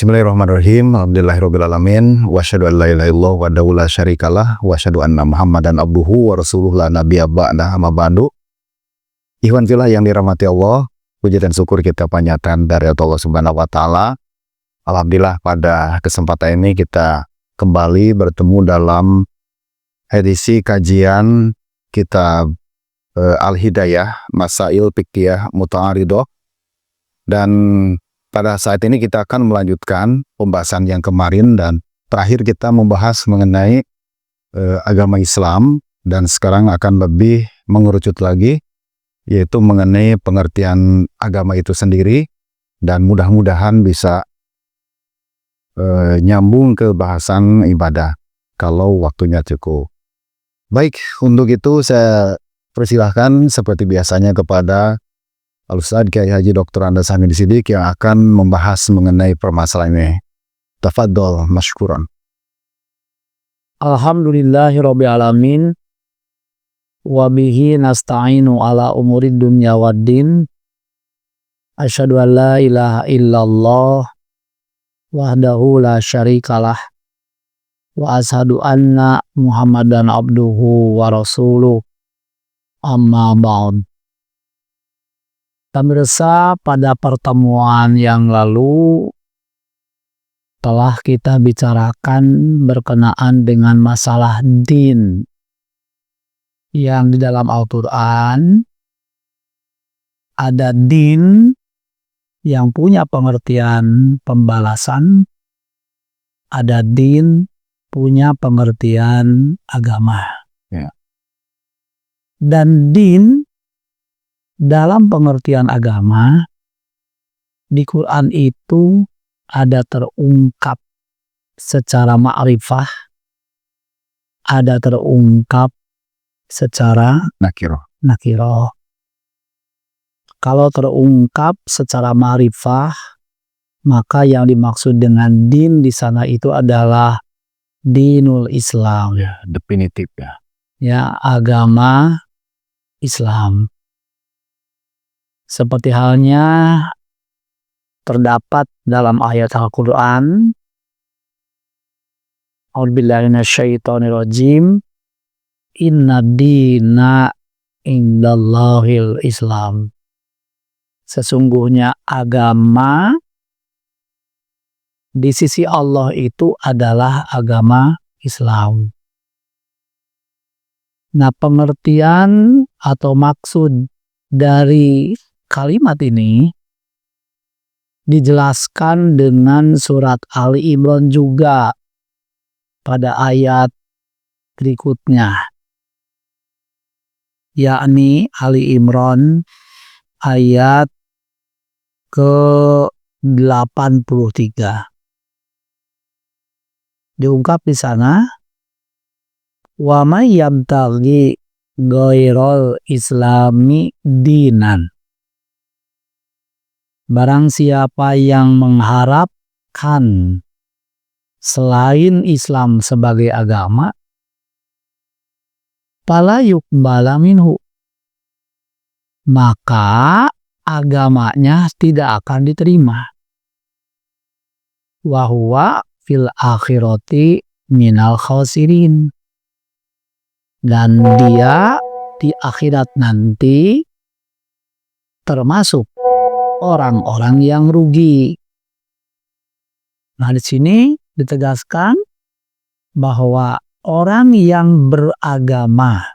Bismillahirrahmanirrahim. Alhamdulillahirrabbilalamin. Wa asyhadu an la ilaha illallah wahdahu la syarikalah wa asyhadu anna Muhammadan abduhu wa rasuluhu la nabiyya ba'da amma ba'du. Ikhwan fillah yang dirahmati Allah, puji dan syukur kita panjatkan dari Allah Subhanahu wa taala. Alhamdulillah pada kesempatan ini kita kembali bertemu dalam edisi kajian kitab Al-Hidayah Masail Fiqhiyah Muta'aridah, dan pada saat ini kita akan melanjutkan pembahasan yang kemarin dan terakhir kita membahas mengenai agama Islam, dan sekarang akan lebih mengerucut lagi yaitu mengenai pengertian agama itu sendiri, dan mudah-mudahan bisa nyambung ke bahasan ibadah kalau waktunya cukup. Baik, untuk itu saya persilahkan seperti biasanya kepada Al-Ustadz Kiai Haji Dr. Andes Hamidi Siddiq yang akan membahas mengenai permasalahan ini. Tafadhol masykuran. Alhamdulillahirrabbilalamin. Wabihi nasta'inu ala umurid dunya waddin. Asyhadu an la ilaha illallah wahdahu la syarikalah. Wa asyhadu anna Muhammadan abduhu wa rasuluh. Amma ba'd. Pemirsa, pada pertemuan yang lalu telah kita bicarakan berkenaan dengan masalah din yang di dalam Al-Quran ada din yang punya pengertian pembalasan, ada din punya pengertian agama. Ya. Dan din dalam pengertian agama di Quran itu ada terungkap secara ma'rifah, ada terungkap secara nakiroh. Kalau terungkap secara ma'rifah, maka yang dimaksud dengan din di sana itu adalah dinul Islam. Ya, definitif ya. Ya, agama Islam. Seperti halnya terdapat dalam ayat Al-Quran, A'udzubillahi minasyaitonirrajim, inna dina indallahil Islam. Sesungguhnya agama di sisi Allah itu adalah agama Islam. Nah, pengertian atau maksud dari kalimat ini dijelaskan dengan surat Ali Imran juga pada ayat berikutnya, yakni Ali Imran ayat ke-83. Diungkap di sana, wa may yabtaghi ghairal islami dinan. Barang siapa yang mengharapkan selain Islam sebagai agama, fala yuqbala minhu, maka agamanya tidak akan diterima. Wa huwa fil akhirati minal khasirin. Dan dia di akhirat nanti termasuk orang-orang yang rugi. Nah, di sini ditegaskan bahwa orang yang beragama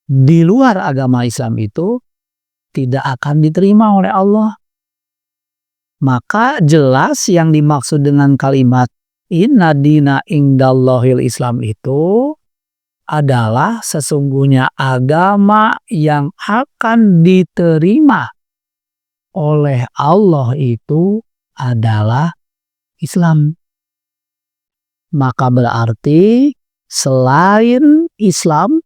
di luar agama Islam itu tidak akan diterima oleh Allah. Maka jelas yang dimaksud dengan kalimat inna dina indallahil Islam itu adalah sesungguhnya agama yang akan diterima oleh Allah itu adalah Islam. Maka berarti selain Islam,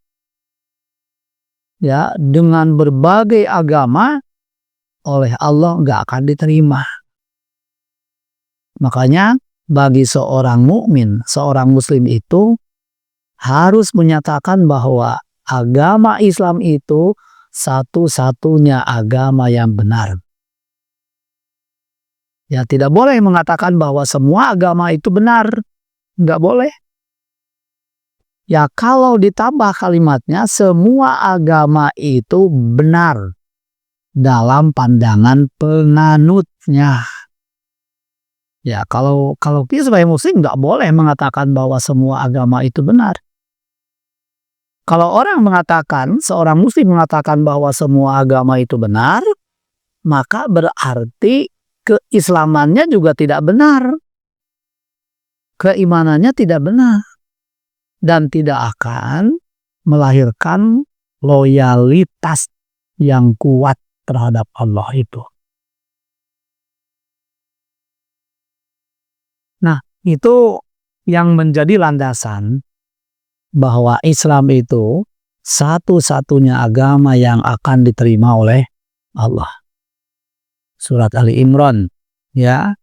ya, dengan berbagai agama oleh Allah nggak akan diterima. Makanya bagi seorang mukmin, seorang muslim itu harus menyatakan bahwa agama Islam itu satu-satunya agama yang benar. Ya, tidak boleh mengatakan bahwa semua agama itu benar. Nggak boleh. Ya, kalau ditambah kalimatnya, semua agama itu benar dalam pandangan penganutnya. Ya, kalau kita sebagai muslim nggak boleh mengatakan bahwa semua agama itu benar. Kalau seorang muslim mengatakan bahwa semua agama itu benar, maka berarti keislamannya juga tidak benar. Keimanannya tidak benar. Dan tidak akan melahirkan loyalitas yang kuat terhadap Allah itu. Nah, itu yang menjadi landasan bahwa Islam itu satu-satunya agama yang akan diterima oleh Allah. Surat Ali Imran, ya,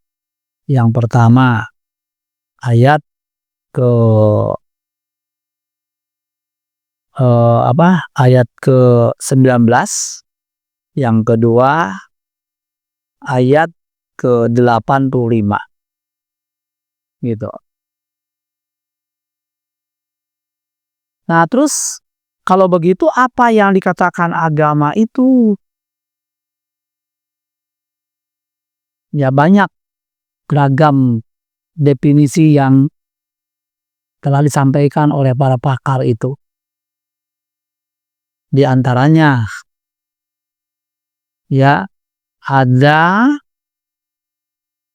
yang pertama ayat ke ayat ke-19, yang kedua ayat ke-85 gitu. Nah, terus kalau begitu apa yang dikatakan agama itu? Ya, banyak beragam definisi yang telah disampaikan oleh para pakar itu. Di antaranya, ya, ada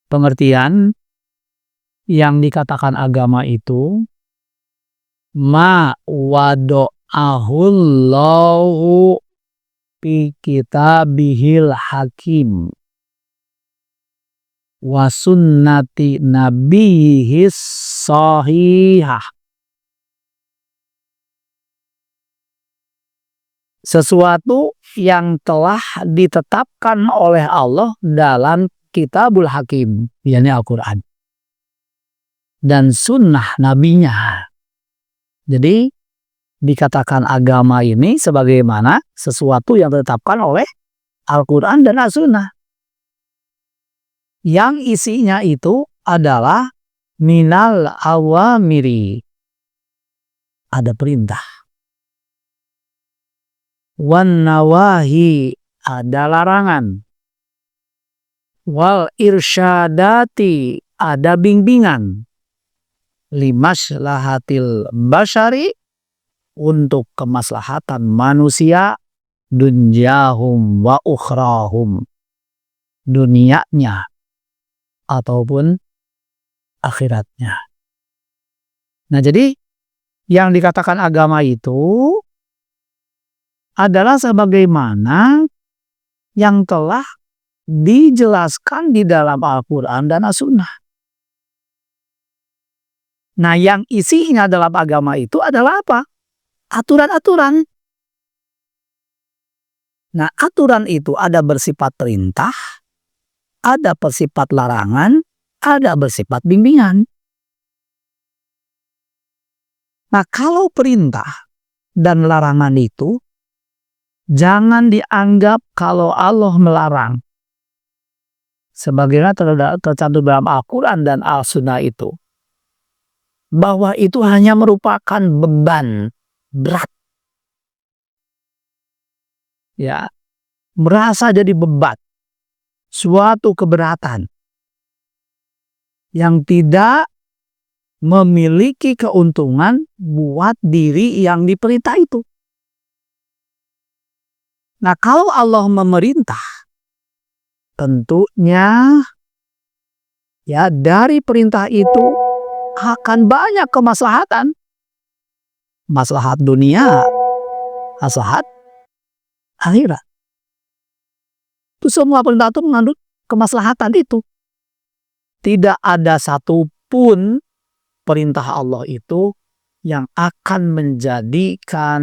pengertian yang dikatakan agama itu ma wado'ahullahu fi kitabihil hakim wa sunnati nabiyihis sahihah. Sesuatu yang telah ditetapkan oleh Allah dalam Kitabul Hakim, yakni Al-Quran, dan sunnah nabinya. Jadi dikatakan agama ini sebagaimana sesuatu yang ditetapkan oleh Al-Quran dan As-Sunnah, yang isinya itu adalah minal awamiri, ada perintah, wan nawahi, ada larangan, wal irsyadati, ada bimbingan, limaslahatil basyari, untuk kemaslahatan manusia, dunyahum wa ukhrahum, dunianya ataupun akhiratnya. Nah, jadi yang dikatakan agama itu adalah sebagaimana yang telah dijelaskan di dalam Al-Quran dan As-Sunnah. Nah, yang isinya dalam agama itu adalah apa? Aturan-aturan. Nah, aturan itu ada bersifat perintah, ada bersifat larangan, ada bersifat bimbingan. Nah, kalau perintah dan larangan itu jangan dianggap kalau Allah melarang sebagaimana tercantum dalam Al-Quran dan Al-Sunnah itu, bahwa itu hanya merupakan beban berat. Ya, merasa jadi beban, suatu keberatan yang tidak memiliki keuntungan buat diri yang diperintah itu. Nah, kalau Allah memerintah, tentunya ya dari perintah itu akan banyak kemaslahatan. Maslahat dunia, maslahat akhirat. Itu semua perintah itu mengandung kemaslahatan itu. Tidak ada satupun perintah Allah itu yang akan menjadikan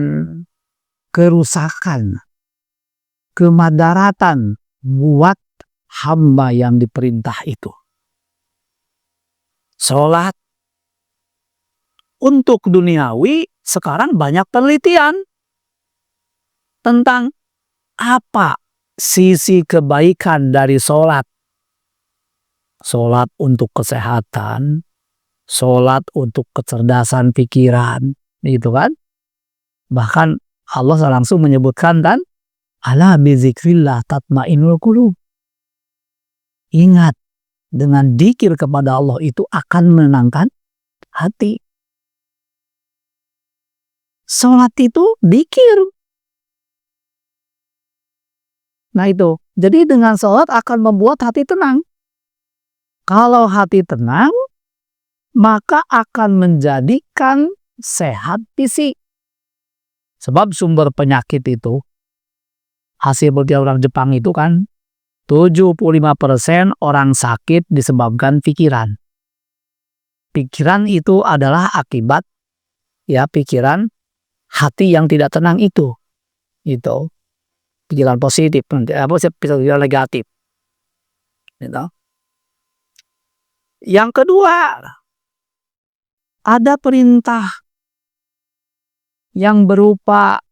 kerusakan, kemadaratan buat hamba yang diperintah itu. Sholat untuk duniawi, sekarang banyak penelitian tentang apa sisi kebaikan dari sholat. sholat untuk kesehatan, sholat untuk kecerdasan pikiran, gitu kan? Bahkan Allah langsung menyebutkan dan ala bizikrillah tatmainul qulub. Ingat, dengan dzikir kepada Allah itu akan menenangkan hati. Sholat itu dzikir. Nah itu, jadi dengan sholat akan membuat hati tenang. Kalau hati tenang, maka akan menjadikan sehat fisik. Sebab sumber penyakit itu, hasil penelitian orang Jepang itu kan, 75% orang sakit disebabkan pikiran. Pikiran itu adalah akibat pikiran hati yang tidak tenang itu. Itu pikiran positif, pikiran negatif. Gitu. Yang kedua, ada perintah yang berupa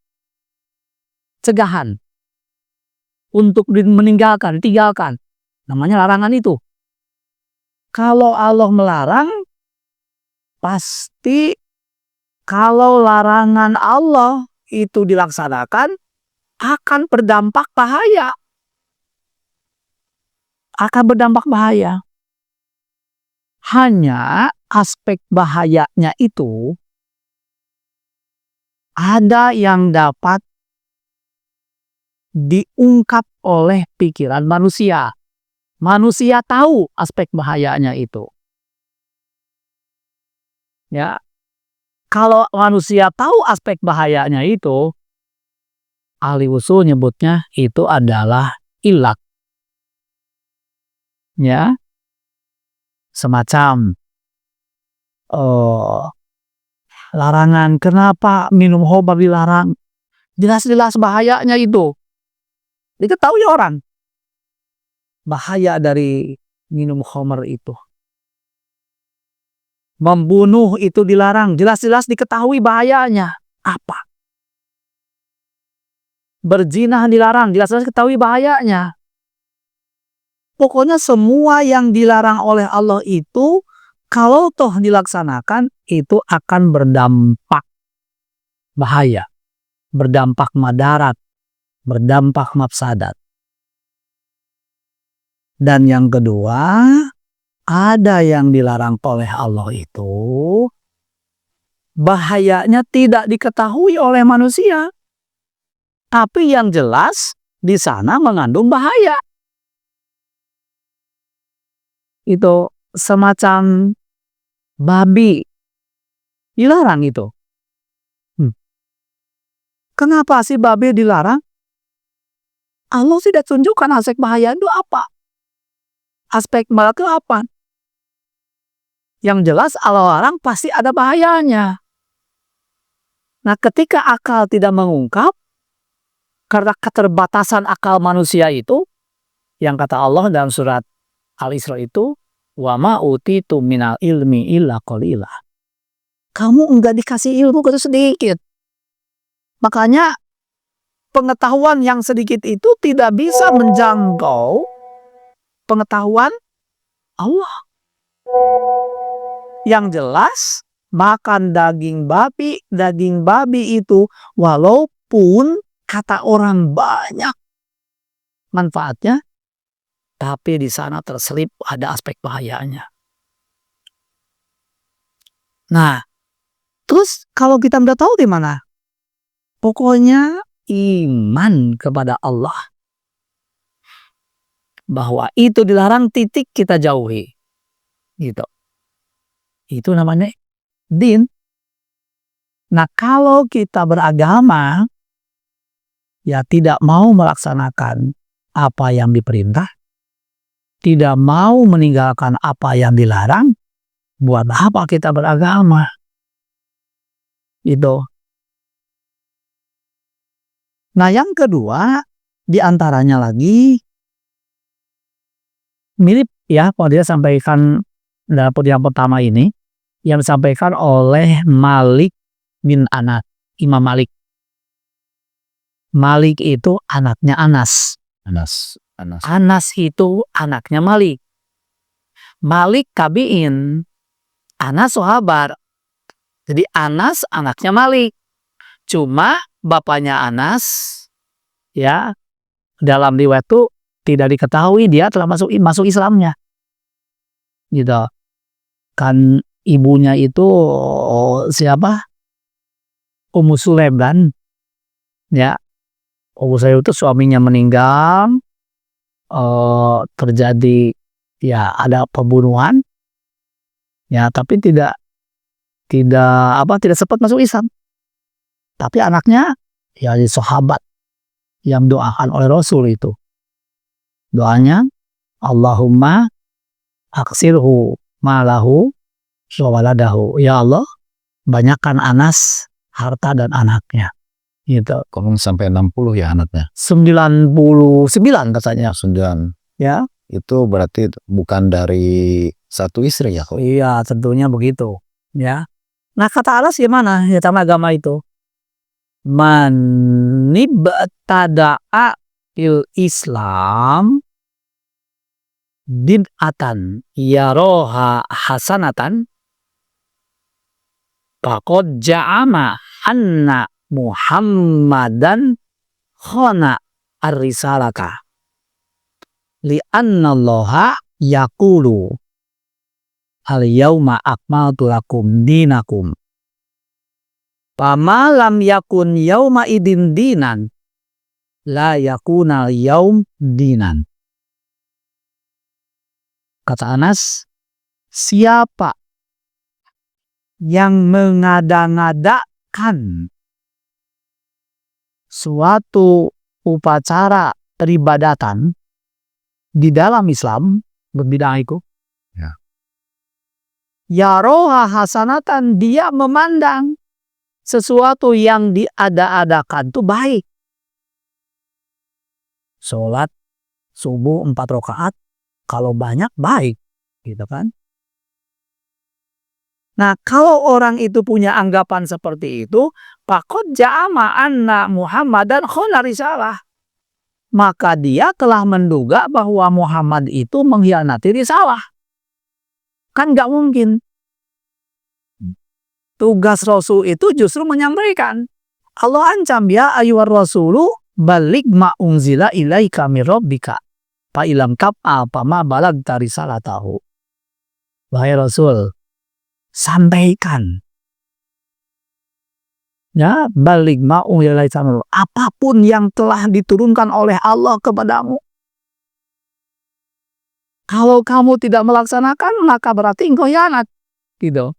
cegahan untuk meninggalkan, tinggalkan. Namanya larangan itu. Kalau Allah melarang, pasti kalau larangan Allah itu dilaksanakan akan berdampak bahaya. Akan berdampak bahaya. Hanya aspek bahayanya itu ada yang dapat diungkap oleh pikiran manusia. Manusia tahu aspek bahayanya itu. Ya. Kalau manusia tahu aspek bahayanya itu, ahli usul nyebutnya itu adalah ilat. Ya. Semacam larangan. Kenapa minum khamr dilarang? Jelas-jelas bahayanya itu. Diketahui orang. Bahaya dari minum khamr itu. Membunuh itu dilarang. Jelas-jelas diketahui bahayanya. Apa? Berzina dilarang. Jelas-jelas diketahui bahayanya. Pokoknya semua yang dilarang oleh Allah itu, kalau toh dilaksanakan, itu akan berdampak bahaya. Berdampak madarat. Berdampak mafsadat. Dan yang kedua, ada yang dilarang oleh Allah itu, bahayanya tidak diketahui oleh manusia. Tapi yang jelas, di sana mengandung bahaya. Itu semacam babi. Dilarang itu. Kenapa sih babi dilarang? Allah tidak tunjukkan aspek bahaya itu apa. Aspek bahaya itu apa? Yang jelas Allah larang pasti ada bahayanya. Nah, ketika akal tidak mengungkap, karena keterbatasan akal manusia itu, yang kata Allah dalam surat Al-Isra itu, wa ma utitu minal ilmi illa qalila. Kamu enggak dikasih ilmu itu sedikit. Makanya pengetahuan yang sedikit itu tidak bisa menjangkau pengetahuan Allah. Yang jelas, makan daging babi itu walaupun kata orang banyak manfaatnya, tapi di sana terselip ada aspek bahayanya. Nah, terus kalau kita udah tahu di mana? Pokoknya iman kepada Allah. Bahwa itu dilarang, titik, kita jauhi. Gitu. Itu namanya din. Nah, kalau kita beragama, ya tidak mau melaksanakan apa yang diperintah, tidak mau meninggalkan apa yang dilarang, buat apa kita beragama? Itu. Nah, yang kedua, diantaranya lagi, mirip ya, kalau dia sampaikan dalam yang pertama ini, yang disampaikan oleh Malik bin Anas, Imam Malik. Malik itu anaknya Anas. Anas itu anaknya Malik. Malik tabi'in, Anas sahabat. Jadi Anas anaknya Malik. Cuma bapaknya Anas ya dalam riwayat itu tidak diketahui dia telah masuk Islamnya. Gitu. Kan ibunya itu siapa? Ummu Sulaim kan? Ya. Ummu Sulaim itu suaminya meninggal, terjadi ya ada pembunuhan. Ya, tapi tidak sempat masuk Islam. Tapi anaknya ya sahabat yang doakan oleh Rasul itu. Doanya Allahumma aksirhu malahu waladahu. Ya Allah, banyakkan Anas harta dan anaknya. Gitu. Kalau sampai 60 ya anaknya. 99 katanya. 9. Ya. Itu berarti bukan dari satu istri ya? Iya, tentunya begitu. Ya. Nah, kata Anas gimana ya sama agama itu? Man ibtada'a fil Islam bid'atan yaroha hasanatan faqad ja'ama anna Muhammadan khana ar-risalata li'anna Allaha yaqulu al-yawma akmaltu lakum dinakum fama lam yakun yawma idin dinan la yakuna al-yawm dinan. Kata Anas, siapa yang mengada-ngadakan suatu upacara peribadatan di dalam Islam, berbid'ah itu, ya roha hasanatan, dia memandang sesuatu yang diada-adakan itu baik. Sholat subuh 4 rakaat, kalau banyak baik, gitu kan? Nah, kalau orang itu punya anggapan seperti itu, faqad ja'ama anna Muhammadan khana risalah. Maka dia telah menduga bahwa Muhammad itu mengkhianati risalah. Kan nggak mungkin. Tugas Rasul itu justru menyampaikan. Allah ancam, ya ayyuhar rasulu baligh ma unzila ilaika mir rabbika fa ilam taf'al fama balagta risalatahu. Wahai Rasul, sampaikan. Ya, baligh ma unzila ilaika mir rabbika, apapun yang telah diturunkan oleh Allah kepadamu. Kalau kamu tidak melaksanakan, maka berarti engkau khianat. Gitu.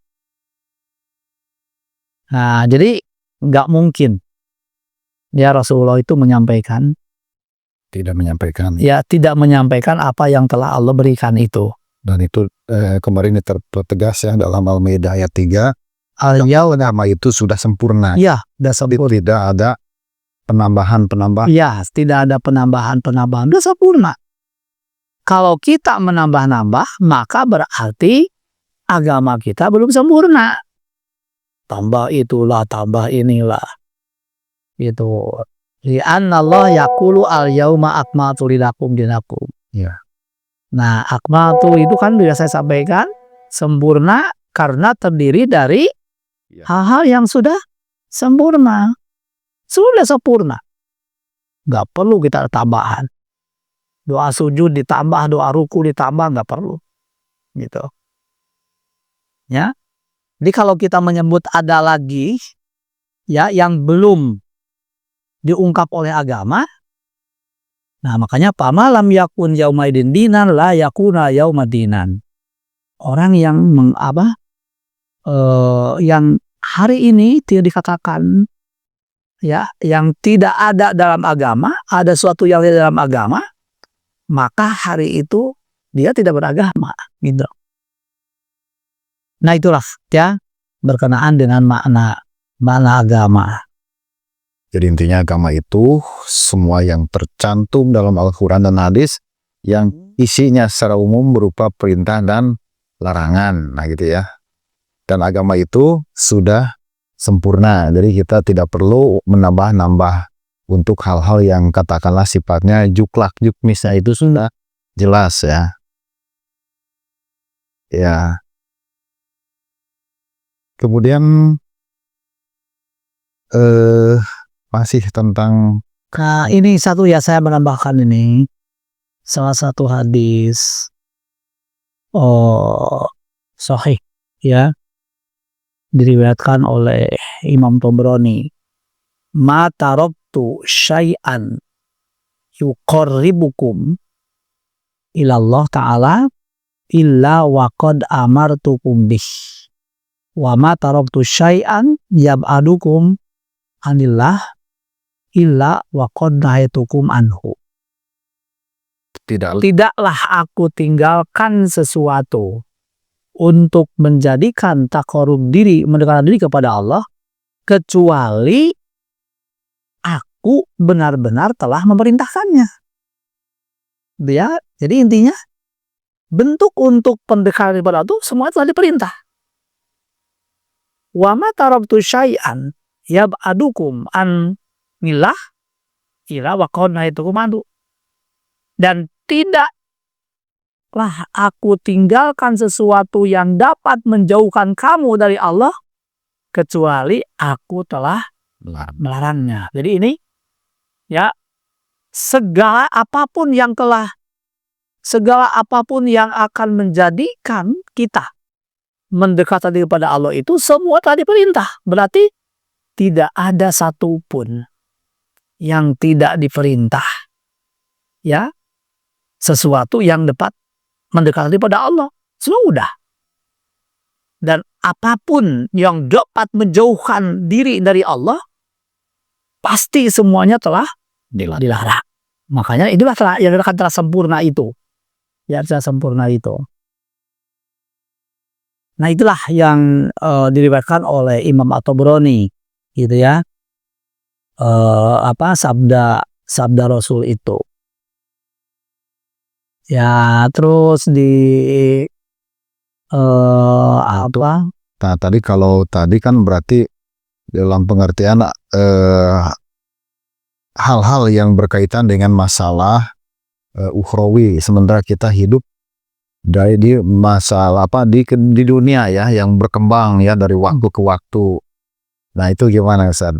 Nah, jadi nggak mungkin ya Rasulullah itu menyampaikan. Tidak menyampaikan. Ya, tidak menyampaikan apa yang telah Allah berikan itu. Dan itu kemarin tertegas ya dalam Al-Maidah ayat 3. Agama itu sudah sempurna. Ya, sudah sempurna. Tidak ada penambahan-penambahan. Ya, tidak ada penambahan-penambahan. Sudah sempurna. Kalau kita menambah-nambah, maka berarti agama kita belum sempurna. Tambah itulah, tambah inilah. Itu. Li'anna Allah yaqulu al-yauma akmaltu lakum dinakum. Ya. Nah, akmaltu itu kan sudah saya sampaikan sempurna karena terdiri dari hal-hal yang sudah sempurna. Sudah sempurna. Nggak perlu kita tambahan. Doa sujud ditambah, doa ruku ditambah, nggak perlu. Gitu. Ya. Jadi kalau kita menyebut ada lagi ya yang belum diungkap oleh agama, nah makanya pamalam yakun yaumaidin dinan la yakuna yaumadinan. Orang yang yang hari ini tidak dikatakan ya, yang tidak ada dalam agama, ada suatu yang ada dalam agama, maka hari itu dia tidak beragama, gitu. Nah itulah ya berkenaan dengan makna agama. Jadi intinya agama itu semua yang tercantum dalam Al-Quran dan hadis yang isinya secara umum berupa perintah dan larangan. Nah gitu ya. Dan agama itu sudah sempurna. Jadi kita tidak perlu menambah-nambah untuk hal-hal yang katakanlah sifatnya juklak jukmisnya itu sudah jelas ya. Ya. Kemudian masih tentang Nah, ini satu ya, saya menambahkan ini salah satu hadis sahih ya, diriwayatkan oleh Imam Tabrani. Ma tarabtu syai'an yuqarribukum ilallah ta'ala illa waqad amartukum bih. Wa ma tarabtu syai'an yab'adukum anillah illa waqad nahaitukum anhu. Tidaklah aku tinggalkan sesuatu untuk menjadikan taqarrub diri, mendekatkan diri kepada Allah, kecuali aku benar-benar telah memerintahkannya. Ya, jadi intinya bentuk untuk pendekatan kepada Allah itu semua telah diperintah. Wa ma tarabtu syai'an yab'adukum an nillah ila waqad nahaitukum anhu. Dan tidaklah aku tinggalkan sesuatu yang dapat menjauhkan kamu dari Allah kecuali aku telah melarangnya. Jadi ini ya, segala apapun yang akan menjadikan kita mendekat diri kepada Allah itu semua telah diperintah. Berarti tidak ada satupun yang tidak diperintah. Ya, sesuatu yang dapat mendekati pada Allah semua udah. Dan apapun yang dapat menjauhkan diri dari Allah pasti semuanya telah dilarang. Makanya inilah yang akan telah sempurna itu. Ya, telah sempurna itu. Nah, itulah yang diriwayatkan oleh Imam At-Tabrani gitu ya. Sabda Rasul itu. Ya, terus apa? Nah, tadi kan berarti dalam pengertian hal-hal yang berkaitan dengan masalah ukhrawi, sementara kita hidup di masalah di dunia ya, yang berkembang ya dari waktu ke waktu. Nah, itu gimana, Ustaz?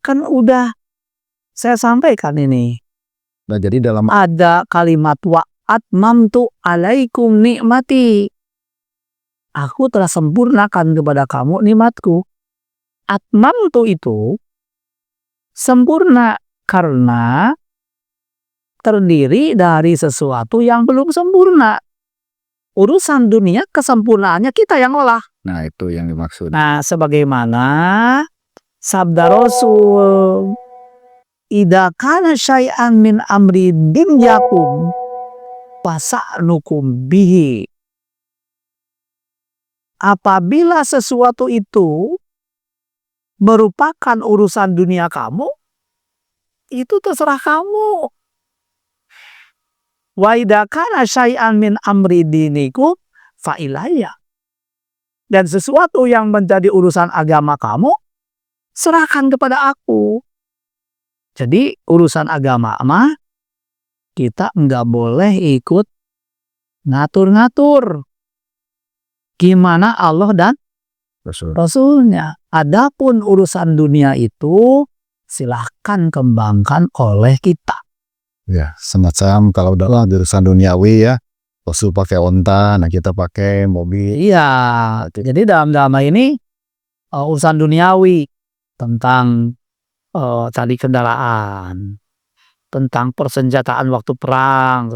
Kan udah saya sampaikan ini. Nah, jadi dalam ada kalimat wa atmamtu alaikum nikmati. Aku telah sempurnakan kepada kamu nikmatku. Atmamtu itu sempurna karena terdiri dari sesuatu yang belum sempurna. Urusan dunia kesempurnaannya kita yang olah. Nah, itu yang dimaksud. Nah, sebagaimana sabda Rasul, idza kana syai'an min amri dunyakum fasa'nukum bihi. Apabila sesuatu itu merupakan urusan dunia kamu, itu terserah kamu. Wa idza kana syai'an min amri dinikum fa ilayya. Dan sesuatu yang menjadi urusan agama kamu, serahkan kepada aku. Jadi urusan agama mah kita nggak boleh ikut ngatur-ngatur gimana Allah dan Rasulnya. Adapun urusan dunia itu silahkan kembangkan oleh kita. Ya, semacam kalau dalam urusan duniawi ya, Rasul pakai onta, nah kita pakai mobil. Iya, jadi dalam ini urusan duniawi tentang tadi kendaraan, tentang persenjataan waktu perang,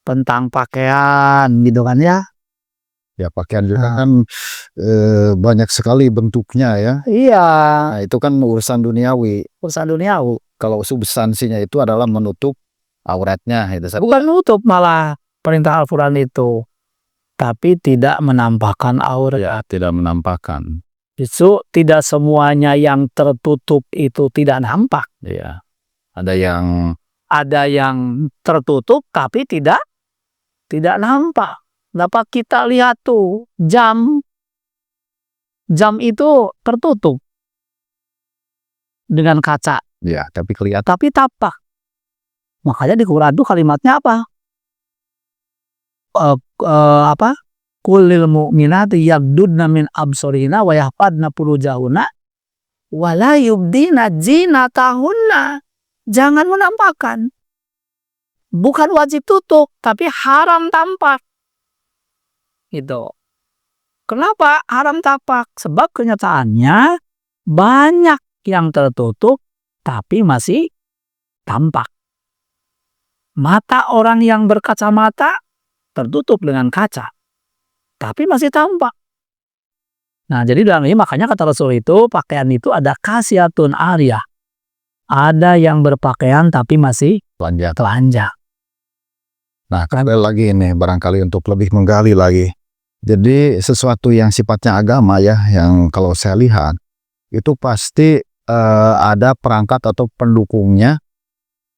tentang pakaian gitu kan ya. Ya, pakaian juga kan banyak sekali bentuknya ya. Iya. Nah, itu kan urusan duniawi. Urusan duniawi. Kalau substansinya itu adalah menutup auratnya. Itu bukan menutup, malah perintah Al-Quran itu. Tapi tidak menampakkan aurat. Ya, tidak menampakkan. Justru tidak semuanya yang tertutup itu tidak nampak. Ya. Ada yang tertutup tapi tidak nampak. Dapat kita lihat tuh jam itu tertutup dengan kaca. Ya, tapi kelihatan. Tapi tampak. Makanya di Quran itu kalimatnya apa? apa? Qulil mu'minati yaghdudna min absarihina wa yahfadna furujahunna wa la yubdina zinatahunna. Jangan menampakkan. Bukan wajib tutup, tapi haram tampak. Gitu. Kenapa haram tampak? Sebab kenyataannya banyak yang tertutup tapi masih tampak. Mata orang yang berkacamata tertutup dengan kaca, tapi masih tampak. Nah, jadi dalam ini makanya kata Rasul itu, pakaian itu ada kasiyatun ariyah. Ada yang berpakaian tapi masih telanjang. Nah, kembali lagi ini barangkali untuk lebih menggali lagi. Jadi sesuatu yang sifatnya agama ya, yang kalau saya lihat itu pasti ada perangkat atau pendukungnya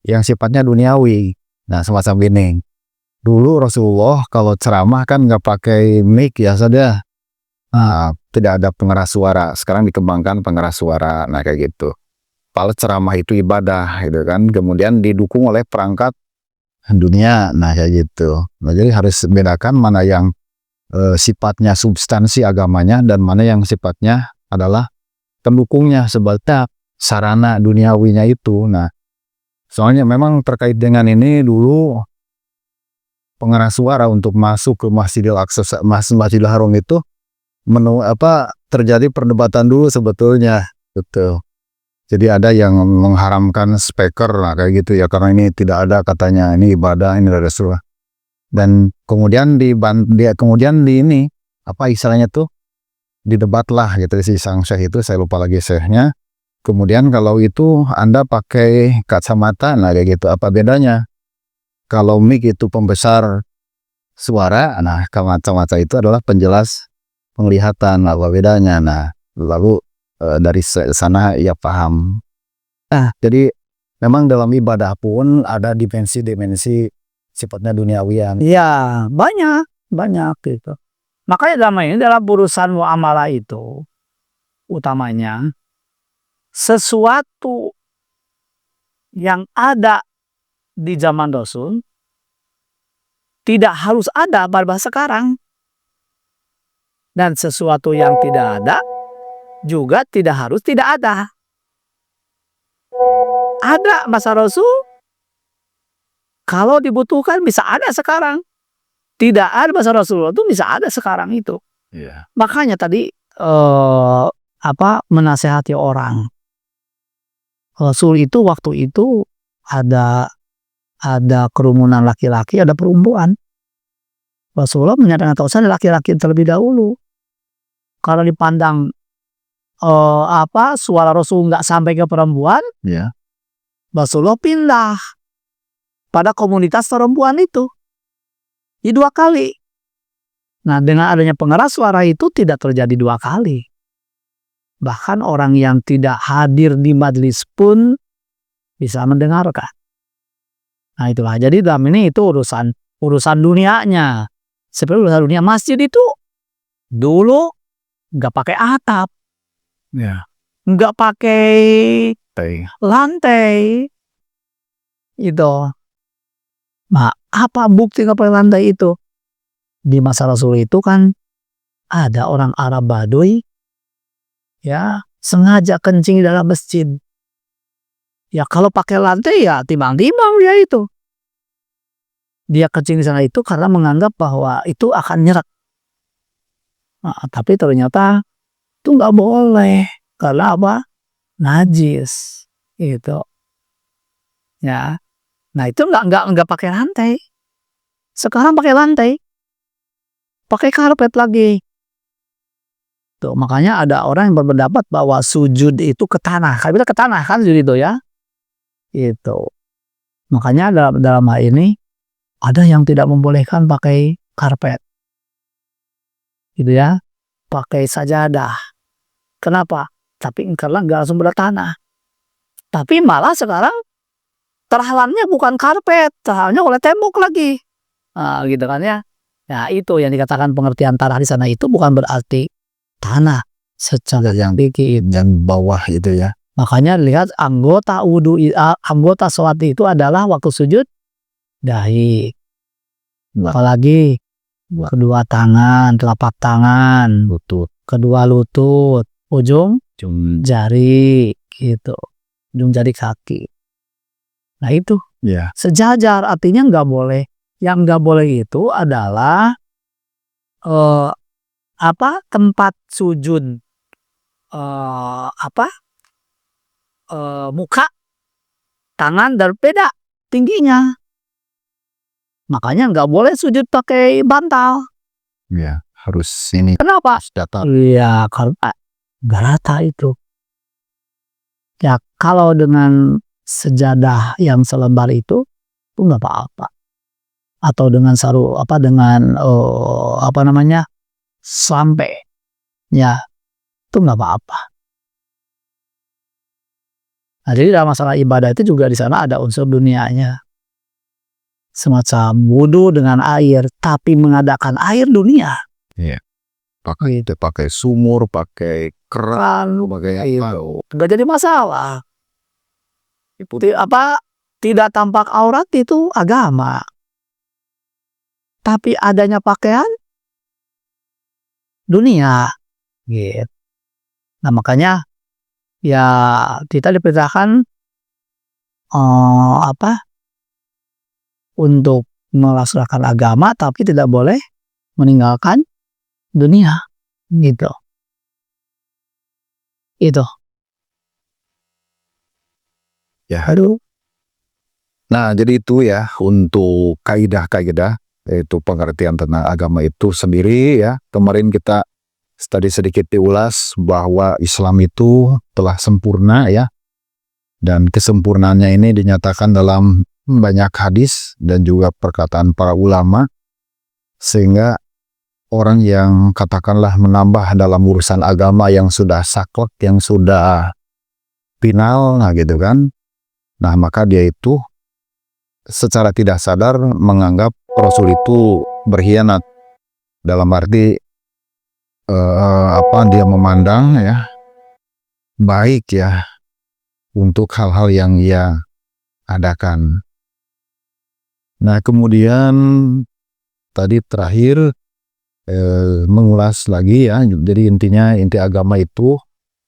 yang sifatnya duniawi. Nah, semacam gini. Dulu Rasulullah kalau ceramah kan nggak pakai mic ya saja. Nah, tidak ada pengeras suara. Sekarang dikembangkan pengeras suara. Nah, kayak gitu. Padahal ceramah itu ibadah gitu kan. Kemudian didukung oleh perangkat dunia. Nah, kayak gitu. Nah, jadi harus bedakan mana yang sifatnya substansi agamanya dan mana yang sifatnya adalah pendukungnya sebagai sarana duniawinya itu. Nah, soalnya memang terkait dengan ini dulu pengeras suara untuk masuk ke Masjidil Aqsa, Masjidil Haram itu terjadi perdebatan dulu sebetulnya. Betul. Jadi ada yang mengharamkan speaker lah kayak gitu ya, karena ini tidak ada katanya, ini ibadah, ini Rasulullah. Dan kemudian kemudian di ini apa istilahnya tuh didebatlah gitu si sang syekh itu, saya lupa lagi syekhnya. Kemudian kalau itu Anda pakai kacamata, nah kayak gitu apa bedanya? Kalau mic itu pembesar suara, nah kacamata itu adalah penjelas penglihatan, apa bedanya? Nah, lalu dari sana ya paham. Nah, jadi memang dalam ibadah pun ada dimensi-dimensi sifatnya duniawian. Ya, banyak gitu. Makanya dalam urusan muamalah itu utamanya sesuatu yang ada di zaman Rasul tidak harus ada pada sekarang, dan sesuatu yang tidak ada juga tidak harus tidak ada. Ada masa Rasul, kalau dibutuhkan bisa ada sekarang. Tidak ada masa Rasulullah itu bisa ada sekarang itu. Yeah. Makanya tadi menasehati orang. Rasul itu waktu itu ada kerumunan laki-laki, ada perempuan. Rasulullah menyatakan tahu laki-laki terlebih dahulu. Kalau dipandang suara Rasul nggak sampai ke perempuan, Yeah. Rasulullah pindah pada komunitas perempuan itu. Ini 2 kali. Nah, dengan adanya pengeras suara itu tidak terjadi 2 kali. Bahkan orang yang tidak hadir di majelis pun bisa mendengarkan. Nah, itulah. Jadi dalam ini itu urusan dunianya. Seperti urusan dunia, masjid itu dulu nggak pakai atap, Yeah. nggak pakai lantai. Itu. Nah, apa bukti nggak pakai lantai itu? Di masa Rasul itu kan ada orang Arab Baduy ya sengaja kencing di dalam masjid. Ya kalau pakai lantai ya timbang-timbang ya itu. Dia kencing di sana itu karena menganggap bahwa itu akan nyeret. Nah, tapi ternyata itu nggak boleh karena apa? Najis itu. Ya. Nah, itu nggak pakai lantai. Sekarang pakai lantai. Pakai karpet lagi. Tuh, makanya ada orang yang berpendapat bahwa sujud itu ke tanah. Kalau kita ke tanah kan sujud itu ya. Itu. Makanya dalam hal ini ada yang tidak membolehkan pakai karpet. Gitu ya. Pakai sajadah. Kenapa? Tapi karena nggak langsung bertanah. Tapi malah sekarang terhalangnya bukan karpet, terhalangnya oleh tembok lagi. Nah, gitu kan ya. Nah, itu yang dikatakan pengertian tanah di sana itu bukan berarti tanah secara yang dikit Dan bawah itu ya. Makanya lihat anggota sholat itu adalah waktu sujud dahi. Apalagi kedua tangan, telapak tangan, lutut, kedua lutut, ujung jari gitu, ujung jari kaki. Nah itu ya, sejajar, artinya nggak boleh. Yang nggak boleh itu adalah tempat sujud muka, tangan berbeda tingginya. Makanya nggak boleh sujud pakai bantal. ya harus ini Kenapa? datar. Iya, karena nggak rata itu. Ya kalau dengan sejadah yang selebar itu nggak apa-apa. Atau dengan sampai, ya itu nggak apa-apa. Nah, jadi dalam masalah ibadah itu juga di sana ada unsur dunianya. Semacam wudhu dengan air, tapi mengadakan air dunia. Iya. Pakai sumur, pakai keran, pakai apa? Nggak jadi masalah. Tidak tampak aurat itu agama. Tapi adanya pakaian dunia. Gitu. Nah makanya ya kita diperintahkan untuk melaksanakan agama, tapi tidak boleh meninggalkan dunia. Gitu. Itu. Ya. Aduh. Nah, jadi itu ya untuk kaidah-kaidah, yaitu pengertian tentang agama itu sendiri ya. Kemarin kita tadi sedikit diulas bahwa Islam itu telah sempurna ya. Dan kesempurnaannya ini dinyatakan dalam banyak hadis dan juga perkataan para ulama, sehingga orang yang katakanlah menambah dalam urusan agama yang sudah saklek, yang sudah final, nah gitu kan, nah maka dia itu secara tidak sadar menganggap Rasul itu berkhianat, dalam arti dia memandang ya baik ya untuk hal-hal yang ia adakan. Nah kemudian tadi terakhir mengulas lagi ya, jadi inti agama itu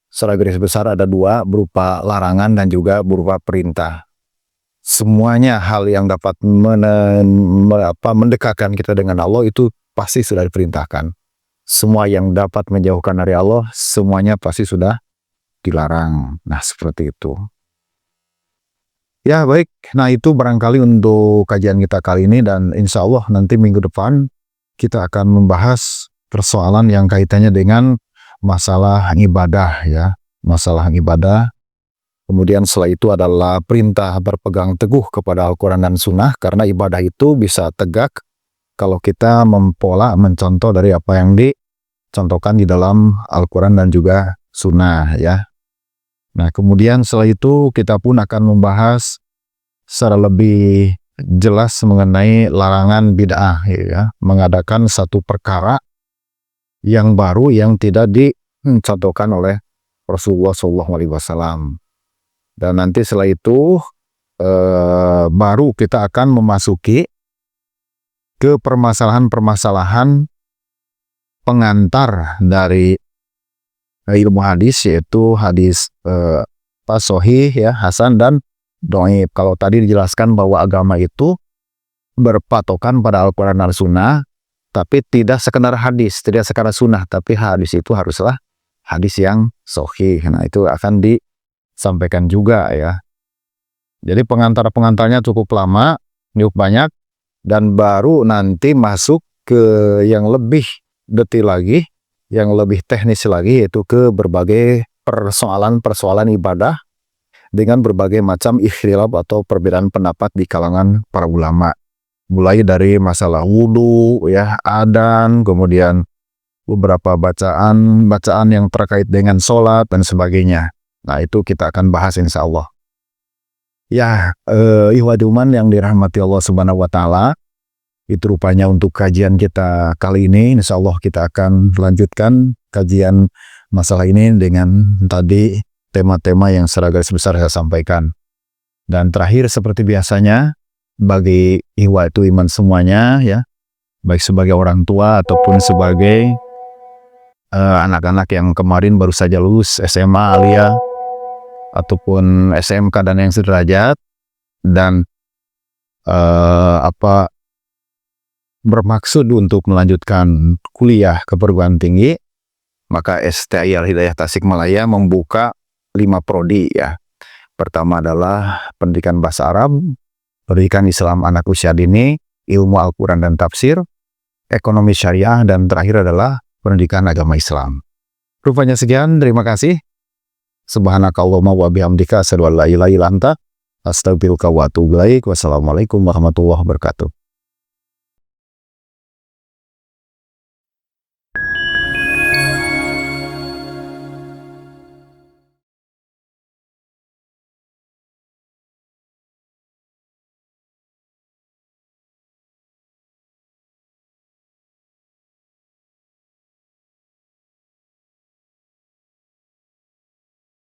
secara garis besar ada dua, berupa larangan dan juga berupa perintah. Semuanya hal yang dapat mendekatkan kita dengan Allah itu pasti sudah diperintahkan. Semua yang dapat menjauhkan dari Allah semuanya pasti sudah dilarang. Nah seperti itu. Ya baik, nah itu barangkali untuk kajian kita kali ini, dan insya Allah nanti minggu depan kita akan membahas persoalan yang kaitannya dengan masalah ibadah ya, masalah ibadah. Kemudian setelah itu adalah perintah berpegang teguh kepada Al-Quran dan Sunnah, karena ibadah itu bisa tegak kalau kita mencontoh dari apa yang dicontohkan di dalam Al-Quran dan juga Sunnah ya. Nah kemudian setelah itu kita pun akan membahas secara lebih jelas mengenai larangan bid'ah ya, mengadakan satu perkara yang baru yang tidak dicontohkan oleh Rasulullah SAW. Dan nanti setelah itu baru kita akan memasuki ke permasalahan-permasalahan pengantar dari ilmu hadis, yaitu hadis sahih ya, hasan dan dhaif. Kalau tadi dijelaskan bahwa agama itu berpatokan pada Al-Quran dan Sunnah, tapi tidak sekedar hadis, tidak sekedar sunnah, tapi hadis itu haruslah hadis yang sahih. Nah itu akan disampaikan juga ya. Jadi pengantarnya cukup lama, cukup banyak, dan baru nanti masuk ke yang lebih detail lagi, yang lebih teknis lagi, yaitu ke berbagai persoalan ibadah dengan berbagai macam ikhtilaf atau perbedaan pendapat di kalangan para ulama. Mulai dari masalah wudu ya, adzan, kemudian beberapa bacaan yang terkait dengan sholat dan sebagainya. Nah itu kita akan bahas insya Allah. Ya, ikhwatiman yang dirahmati Allah Subhanahu wa Ta'ala, itu rupanya untuk kajian kita kali ini. Insya Allah kita akan lanjutkan kajian masalah ini dengan tadi tema-tema yang secara garis besar saya sampaikan. Dan terakhir seperti biasanya, bagi ikhwatu iman semuanya ya, baik sebagai orang tua ataupun sebagai anak-anak yang kemarin baru saja lulus SMA alia ataupun SMK dan yang sederajat, dan bermaksud untuk melanjutkan kuliah ke perguruan tinggi, maka STI Al-Hidayah Tasikmalaya membuka 5 prodi ya. Pertama adalah pendidikan bahasa Arab, pendidikan Islam anak usia dini, ilmu Al-Quran dan tafsir, ekonomi syariah, dan terakhir adalah pendidikan agama Islam. Rupanya sekian, terima kasih. Subhanakallahumma wa bihamdika asyhadu an la ilaha illa anta astaghfiruka wa atubu ilaik. Wassalamualaikum warahmatullahi wabarakatuh.